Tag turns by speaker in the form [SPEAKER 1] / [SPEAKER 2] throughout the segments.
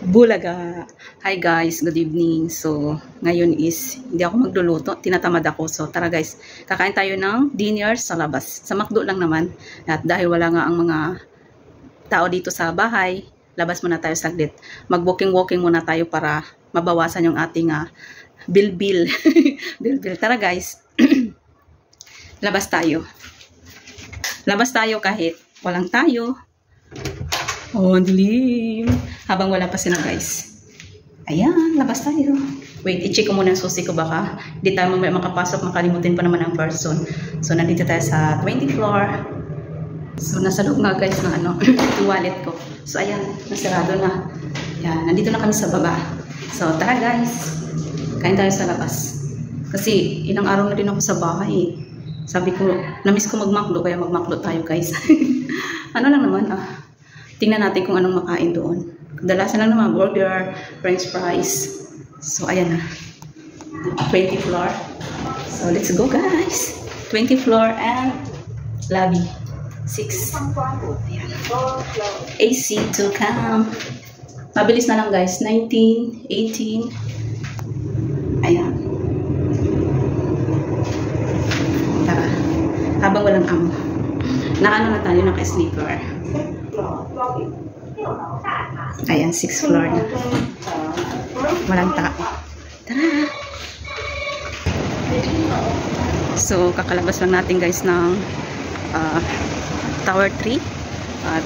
[SPEAKER 1] Bulaga! Hi guys, good evening. So, ngayon is, hindi ako magluluto, tinatamad ako. So, tara guys, kakain tayo ng dinner sa labas. Sa McDo lang naman. At dahil wala nga ang mga tao dito sa bahay, labas muna tayo saglit. Mag-walking-walking muna tayo para mabawasan yung ating bil-bil. Bil-bil. Tara guys, labas tayo. Labas tayo kahit walang tayo. Oh, ang dilim. Habang wala pa sila guys. Ayan, labas tayo. Wait, i-check ko muna ang susi ko baka di tayo mamaya makapasok, makalimutin pa naman ang person. So, nandito tayo sa 20th floor. So, nasa loob nga guys ng yung wallet ko. So, ayan, nasarado na. Ayan, nandito na kami sa baba. So, tara guys. Kain tayo sa labas. Kasi, ilang araw na din ako sa bahay. Sabi ko, namiss ko mag-McDo, kaya mag-McDo tayo guys. Ano lang naman, tingnan natin kung anong makain doon. Kadalasan lang naman, burger, french fries. So, ayan na. 20th floor. So, let's go guys. 20th floor and lobby. 6. Ayan. AC to come. Mabilis na lang guys. 19, 18. Ayan. Tara. Habang walang amo. Nakaano na tayo, naka-sleeper. Ayan, 6th floor na. Walang tao. Tara! So, kakalabas lang natin guys ng Tower 3. At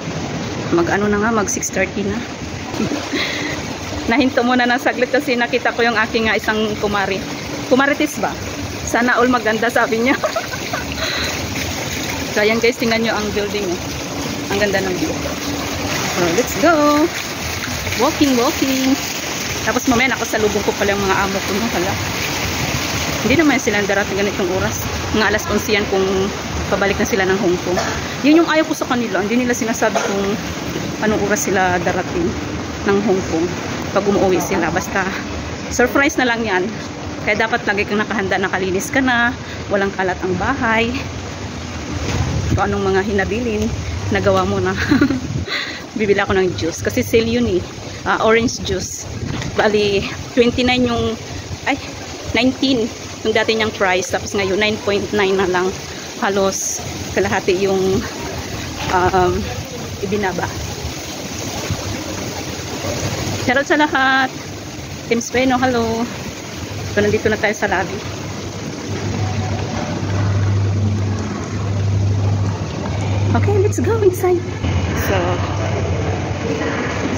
[SPEAKER 1] mag-ano na nga, mag 6:30 na. Nahinto muna ng saglit kasi nakita ko yung aking isang kumari. Kumaritis ba? Sana all maganda, sabi niya. So, ayan guys, tingnan nyo ang building. Ang ganda ng view. So, let's go! Walking. Tapos mamaya nakasalubong ko pala yung mga amo ko. Hala. Hindi naman sila darating ganitong oras. Mga alas 11 yan kung pabalik na sila ng Hong Kong. Yun yung ayaw ko sa kanila. Hindi nila sinasabi kung anong oras sila darating ng Hong Kong. Pag umuwi sila. Basta surprise na lang yan. Kaya dapat lagi kang nakahanda, nakalinis ka na. Walang kalat ang bahay. Kung anong mga hinabilin, nagawa mo na. Bibili ako ng juice. Kasi sale yun eh. Orange juice. Bali, 29 yung, 19 yung dati niyang price. Tapos ngayon, 9.9 na lang. Halos kalahati yung ibinaba. Shoutout sa lahat. Team Speno, hello. So, nandito na tayo sa lobby. Okay, let's go inside. So,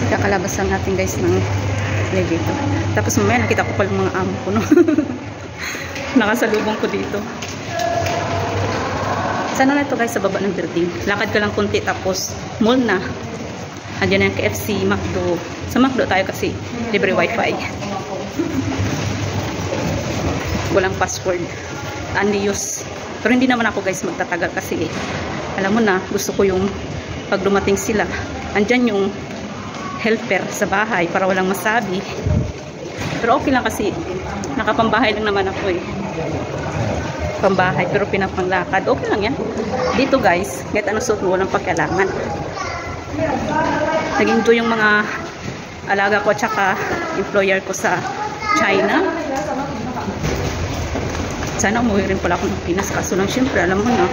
[SPEAKER 1] kakalabas lang natin guys ng elevator. Tapos mamaya nakita ko pala mga amo ko, no? Nakasalubong ko dito. Sana na ito guys sa baba ng building. Lakad ka lang kunti tapos mall na. Andiyan na yung KFC, McDo. Sa McDo tayo kasi libre wifi. Walang password. Unused. Pero hindi naman ako guys magtatagal kasi alam mo na, gusto ko yung pag dumating sila, andyan yung helper sa bahay para walang masabi. Pero okay lang kasi nakapambahay lang naman ako eh. Pambahay pero pinapanglakad. Okay lang yan. Dito guys, kahit ano suot mo, walang pakialaman. Nag-enjoy yung mga alaga ko at saka employer ko sa China. Sana umuwi rin pala ako ng Pinas. Kaso lang syempre, alam mo na,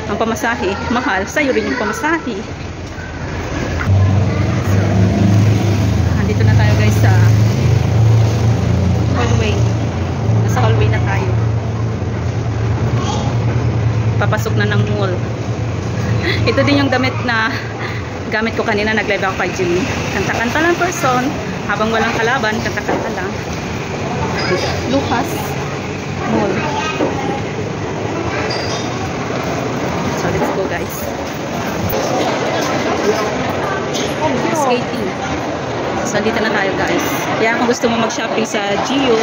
[SPEAKER 1] ang pamasahe, mahal. Sa'yo rin yung pamasahe. Nandito na tayo guys sa hallway. Nasa hallway na tayo. Papasok na ng mall. Ito din yung damit na gamit ko kanina. Nag-live ako kay Jimmy. Kanta-kanta lang person. Habang walang kalaban, kanta-kanta lang. Lucas Mall. So let's go guys. Skating. So dito na tayo guys. Kaya kung gusto mo mag-shopping sa Gio,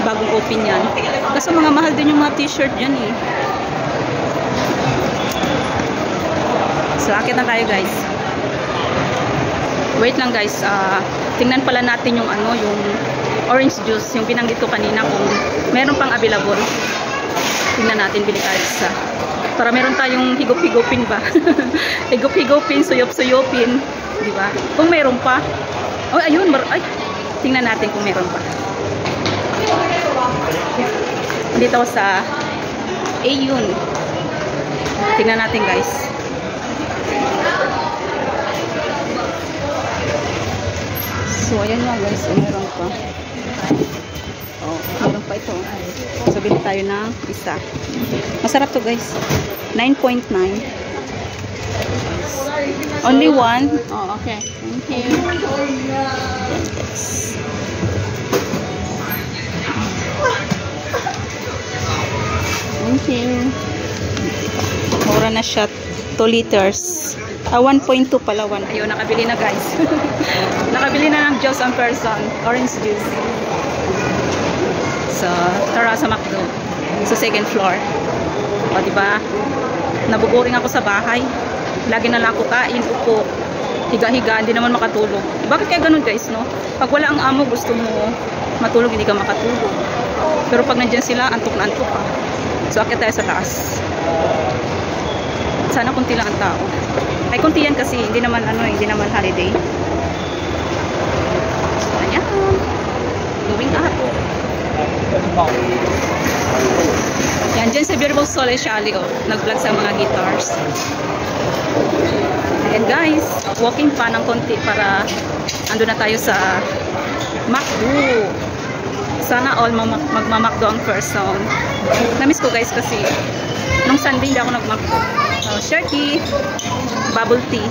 [SPEAKER 1] bagong open yan. Kasi mga mahal din yung mga t-shirt yan eh. So akit na tayo guys. Wait lang guys. Tingnan pala natin yung yung orange juice, yung binanggit ko kanina kung meron pang available. Tingnan natin, bili tayo isa. Para meron tayong higop-higopin ba? Higop-higopin, suyop-suyopin. Di ba? Kung meron pa. Oh, ayun. Ay, Tingnan natin kung meron pa. Dito ako sa Ayun. Tingnan natin guys. So, ayan nga guys. Meron pa. Oh, meron pa ito. So, bili tayo ng isa. Masarap to guys. 9.9. Only one. Oh, okay. Thank you. Yes. Thank you. Mura na siya. 2 liters. 1.2 pala. 1. Ayun, nakabili na guys. Nakabili na ng juice on person. Orange juice. So, tara sa McDo. Sa second floor. O, diba? Nabuboring ako sa bahay. Lagi na lang ako kain, upo. Higa-higa, hindi naman makatulog. Bakit kaya ganun guys, no? Pag wala ang amo, gusto mo matulog, hindi ka makatulog. Pero pag nandyan sila, antok na antok ka. So, akit tayo sa taas. Sana kunti lang ang tao. Ay, kunti yan kasi hindi naman hindi naman holiday. So, ayan. Going up. Yan, dyan sa Beautiful Sole Shali, oh. Nag-vlog sa mga guitars. And guys, walking pa ng konti para ando na tayo sa McDo. Sana all magma-McDo ang person. Namiss ko guys kasi nung Sunday hindi ako nag-McDo. So, Sharky, bubble tea.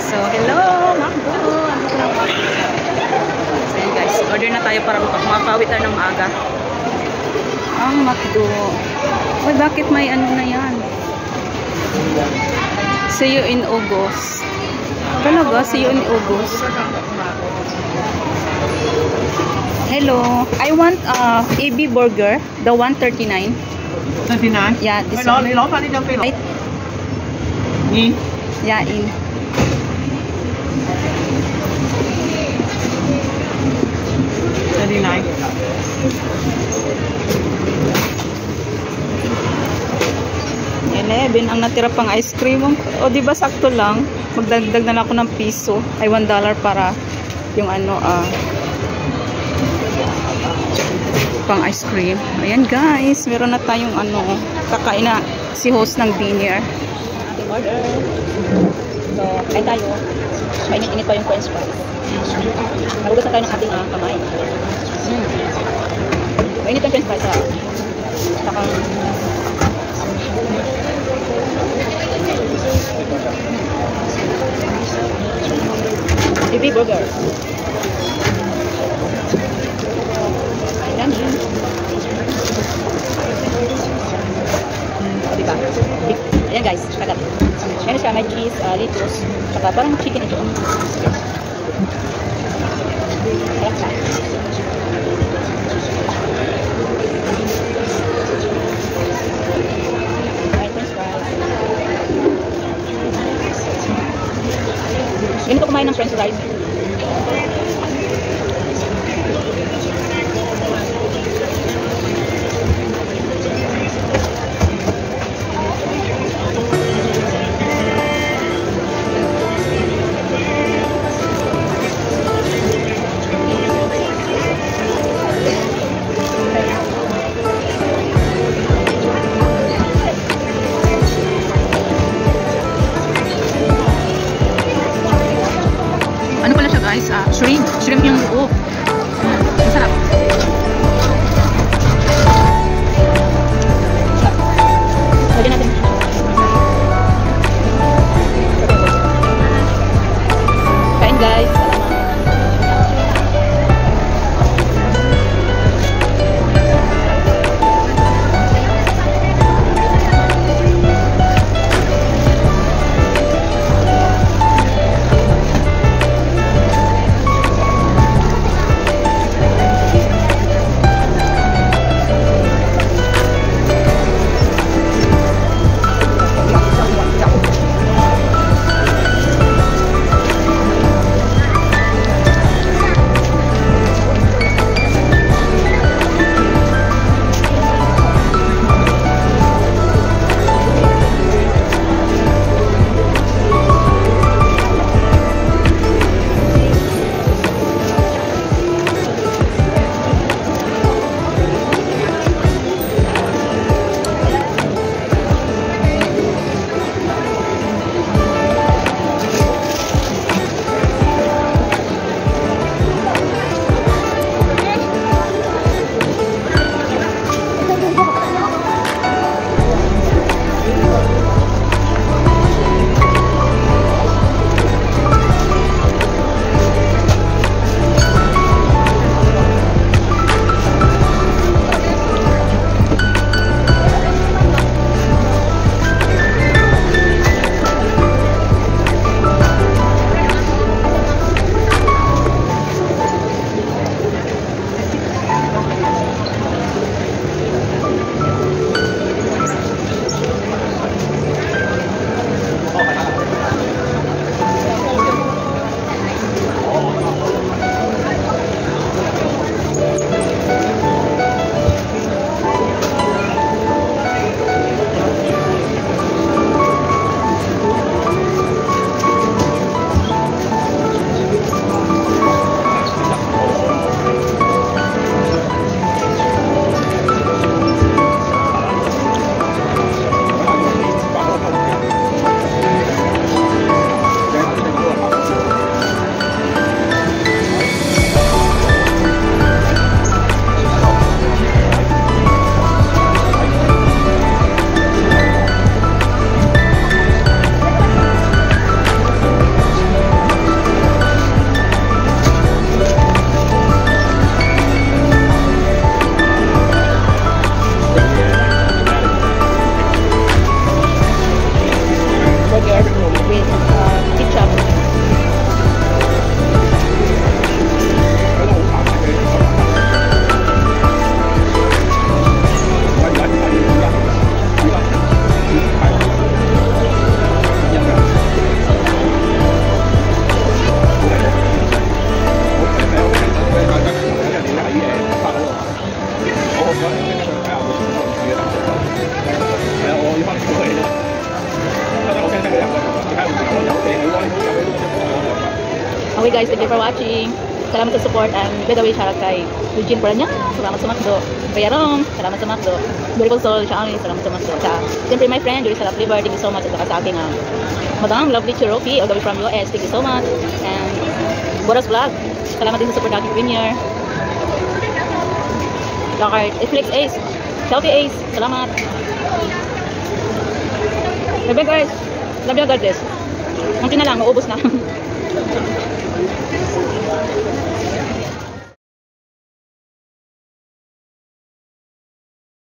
[SPEAKER 1] So, hello, McDo. So, yun guys, order na tayo para makapawit tayo ng maaga. Ang McDo. Uy, bakit may ano na yan? See you in August. Talaga, see you in August. Hello. I want AB burger, the 139.
[SPEAKER 2] 39?
[SPEAKER 1] Yeah, this
[SPEAKER 2] Phải
[SPEAKER 1] one.
[SPEAKER 2] lấy lót ra đi cho cây
[SPEAKER 1] Right?
[SPEAKER 2] Nhìn.
[SPEAKER 1] Yeah, in.
[SPEAKER 2] Ra đi này.
[SPEAKER 1] 11 ang natira pang ice cream. O, di ba sakto lang? Magdagdag na lang ako ng piso. Ay, $1 para yung pang ice cream. Ayan guys, meron na tayong kakain na si host ng dinner. Ating order. So, kain tayo. Mainit-init pa yung french fries. Nagugas na tayo ng ating kamay. Mainit yung french fries ha. Saka AB burger. Ayan. Diba? Ayan guys, kagat. Ayan siya, may cheese, lettuce, saka parang chicken ito. Ayan siya. Ganito kumain ng french fries. Ano pala siya guys? Shrimp. Shrimp yung loob. Masarap. Lagyan natin. Kain guys. Okay guys, thank you for watching. Salamat sa support, and by the way, shoutout kay Eugene Poranya, salamat sa Macdo. Kay Yarong, salamat sa Macdo. Beautiful Soul, Shani, salamat sa Macdo. Sa, siyempre my friend, Joey Salap Liver, thank you so much. At saka sa aking Madam Lovely Cherokee, all the way from US, thank you so much. And Boras Vlog, salamat din sa support natin Premier. Lakart, Netflix Ace, Healthy Ace, salamat. Bye guys, love you, God bless. Kunti na lang, maubos na.